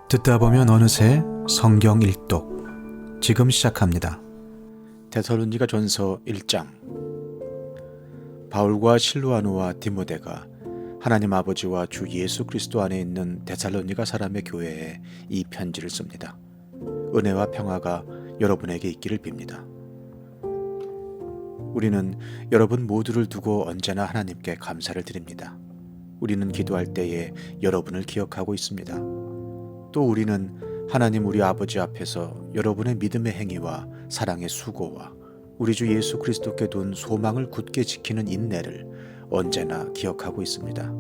듣다 보면 어느새 성경 일독 지금 시작합니다. 데살로니가 전서 1장. 바울과 실루아노와 디모데가 하나님 아버지와 주 예수 그리스도 안에 있는 데살로니가 사람의 교회에 이 편지를 씁니다. 은혜와 평화가 여러분에게 있기를 빕니다. 우리는 여러분 모두를 두고 언제나 하나님께 감사를 드립니다. 우리는 기도할 때에 여러분을 기억하고 있습니다. 또 우리는 하나님 우리 아버지 앞에서 여러분의 믿음의 행위와 사랑의 수고와 우리 주 예수 그리스도께 둔 소망을 굳게 지키는 인내를 언제나 기억하고 있습니다.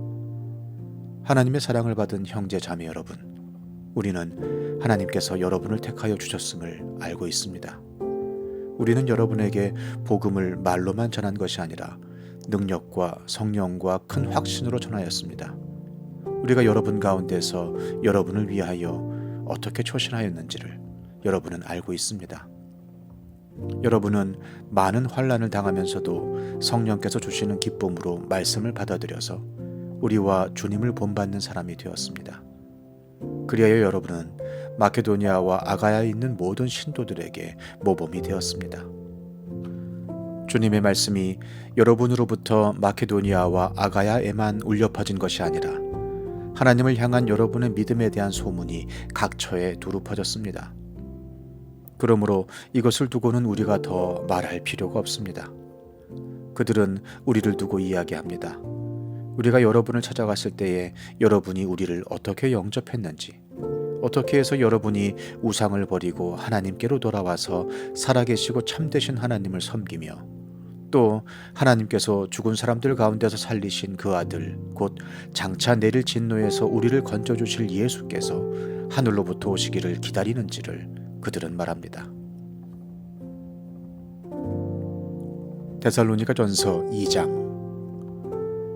하나님의 사랑을 받은 형제 자매 여러분, 우리는 하나님께서 여러분을 택하여 주셨음을 알고 있습니다. 우리는 여러분에게 복음을 말로만 전한 것이 아니라 능력과 성령과 큰 확신으로 전하였습니다. 우리가 여러분 가운데서 여러분을 위하여 어떻게 초신하였는지를 여러분은 알고 있습니다. 여러분은 많은 환난을 당하면서도 성령께서 주시는 기쁨으로 말씀을 받아들여서 우리와 주님을 본받는 사람이 되었습니다. 그리하여 여러분은 마케도니아와 아가야에 있는 모든 신도들에게 모범이 되었습니다. 주님의 말씀이 여러분으로부터 마케도니아와 아가야에만 울려 퍼진 것이 아니라 하나님을 향한 여러분의 믿음에 대한 소문이 각처에 두루 퍼졌습니다. 그러므로 이것을 두고는 우리가 더 말할 필요가 없습니다. 그들은 우리를 두고 이야기합니다. 우리가 여러분을 찾아갔을 때에 여러분이 우리를 어떻게 영접했는지, 어떻게 해서 여러분이 우상을 버리고 하나님께로 돌아와서 살아계시고 참되신 하나님을 섬기며 또 하나님께서 죽은 사람들 가운데서 살리신 그 아들 곧 장차 내릴 진노에서 우리를 건져주실 예수께서 하늘로부터 오시기를 기다리는지를 그들은 말합니다. 데살로니가 전서 2장.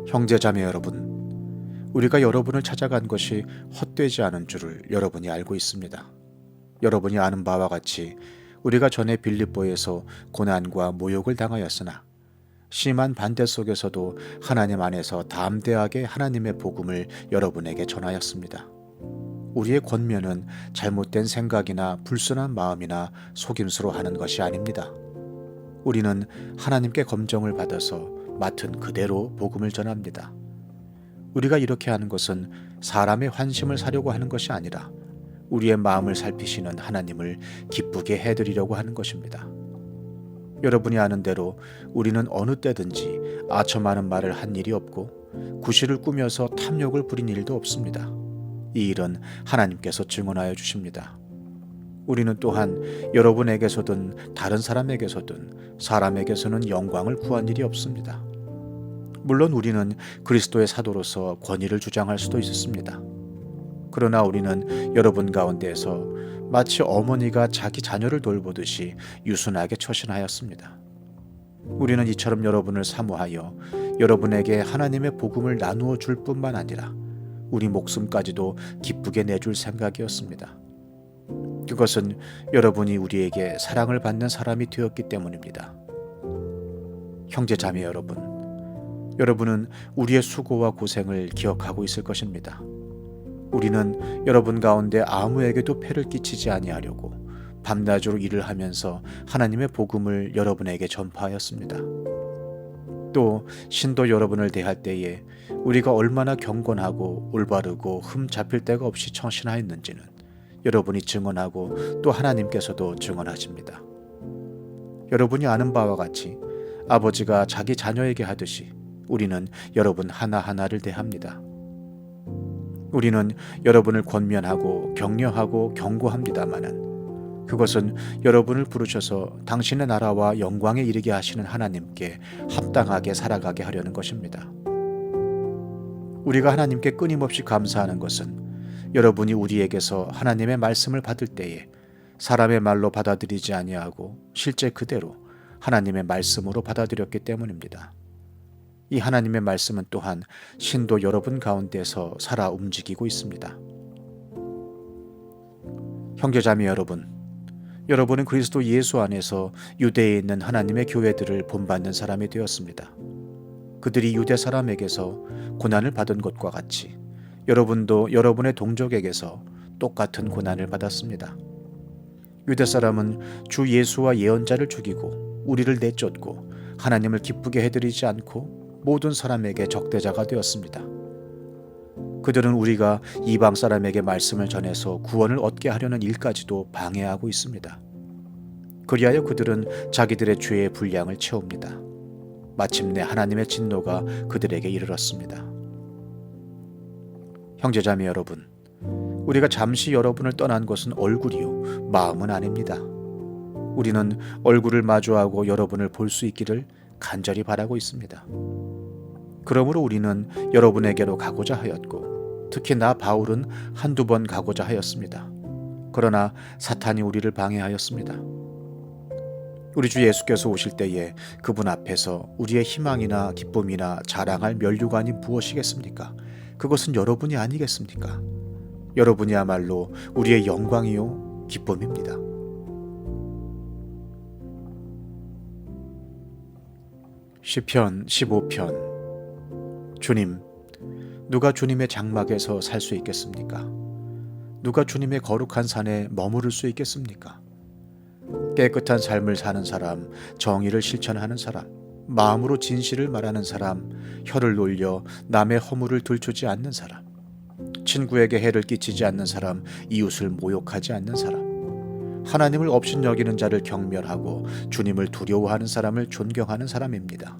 형제자매 여러분, 우리가 여러분을 찾아간 것이 헛되지 않은 줄을 여러분이 알고 있습니다. 여러분이 아는 바와 같이 우리가 전에 빌립보에서 고난과 모욕을 당하였으나 심한 반대 속에서도 하나님 안에서 담대하게 하나님의 복음을 여러분에게 전하였습니다. 우리의 권면은 잘못된 생각이나 불순한 마음이나 속임수로 하는 것이 아닙니다. 우리는 하나님께 검정을 받아서 맡은 그대로 복음을 전합니다. 우리가 이렇게 하는 것은 사람의 환심을 사려고 하는 것이 아니라 우리의 마음을 살피시는 하나님을 기쁘게 해드리려고 하는 것입니다. 여러분이 아는 대로 우리는 어느 때든지 아첨하는 말을 한 일이 없고 구실을 꾸며서 탐욕을 부린 일도 없습니다. 이 일은 하나님께서 증언하여 주십니다. 우리는 또한 여러분에게서든 다른 사람에게서든 사람에게서는 영광을 구한 일이 없습니다. 물론 우리는 그리스도의 사도로서 권위를 주장할 수도 있었습니다. 그러나 우리는 여러분 가운데에서 마치 어머니가 자기 자녀를 돌보듯이 유순하게 처신하였습니다. 우리는 이처럼 여러분을 사모하여 여러분에게 하나님의 복음을 나누어 줄 뿐만 아니라 우리 목숨까지도 기쁘게 내줄 생각이었습니다. 그것은 여러분이 우리에게 사랑을 받는 사람이 되었기 때문입니다. 형제 자매 여러분, 여러분은 우리의 수고와 고생을 기억하고 있을 것입니다. 우리는 여러분 가운데 아무에게도 폐를 끼치지 아니하려고 밤낮으로 일을 하면서 하나님의 복음을 여러분에게 전파하였습니다. 또 신도 여러분을 대할 때에 우리가 얼마나 경건하고 올바르고 흠 잡힐 데가 없이 처신하였는지는 여러분이 증언하고 또 하나님께서도 증언하십니다. 여러분이 아는 바와 같이 아버지가 자기 자녀에게 하듯이 우리는 여러분 하나하나를 대합니다. 우리는 여러분을 권면하고 격려하고 경고합니다마는 그것은 여러분을 부르셔서 당신의 나라와 영광에 이르게 하시는 하나님께 합당하게 살아가게 하려는 것입니다. 우리가 하나님께 끊임없이 감사하는 것은 여러분이 우리에게서 하나님의 말씀을 받을 때에 사람의 말로 받아들이지 아니하고 실제 그대로 하나님의 말씀으로 받아들였기 때문입니다. 이 하나님의 말씀은 또한 신도 여러분 가운데서 살아 움직이고 있습니다. 형제자매 여러분, 여러분은 그리스도 예수 안에서 유대에 있는 하나님의 교회들을 본받는 사람이 되었습니다. 그들이 유대 사람에게서 고난을 받은 것과 같이 여러분도 여러분의 동족에게서 똑같은 고난을 받았습니다. 유대 사람은 주 예수와 예언자를 죽이고 우리를 내쫓고 하나님을 기쁘게 해드리지 않고 모든 사람에게 적대자가 되었습니다. 그들은 우리가 이방 사람에게 말씀을 전해서 구원을 얻게 하려는 일까지도 방해하고 있습니다. 그리하여 그들은 자기들의 죄의 분량을 채웁니다. 마침내 하나님의 진노가 그들에게 이르렀습니다. 형제자매 여러분, 우리가 잠시 여러분을 떠난 것은 얼굴이요 마음은 아닙니다. 우리는 얼굴을 마주하고 여러분을 볼 수 있기를 간절히 바라고 있습니다. 그러므로 우리는 여러분에게로 가고자 하였고, 특히 나 바울은 한두 번 가고자 하였습니다. 그러나 사탄이 우리를 방해하였습니다. 우리 주 예수께서 오실 때에 그분 앞에서 우리의 희망이나 기쁨이나 자랑할 면류관이 무엇이겠습니까? 그것은 여러분이 아니겠습니까? 여러분이야말로 우리의 영광이요 기쁨입니다. 시편 15편. 주님, 누가 주님의 장막에서 살 수 있겠습니까? 누가 주님의 거룩한 산에 머무를 수 있겠습니까? 깨끗한 삶을 사는 사람, 정의를 실천하는 사람, 마음으로 진실을 말하는 사람, 혀를 놀려 남의 허물을 들추지 않는 사람, 친구에게 해를 끼치지 않는 사람, 이웃을 모욕하지 않는 사람, 하나님을 업신여기는 자를 경멸하고 주님을 두려워하는 사람을 존경하는 사람입니다.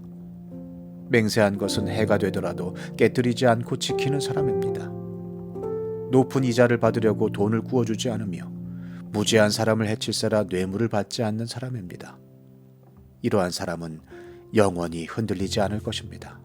맹세한 것은 해가 되더라도 깨뜨리지 않고 지키는 사람입니다. 높은 이자를 받으려고 돈을 구워주지 않으며 무죄한 사람을 해칠세라 뇌물을 받지 않는 사람입니다. 이러한 사람은 영원히 흔들리지 않을 것입니다.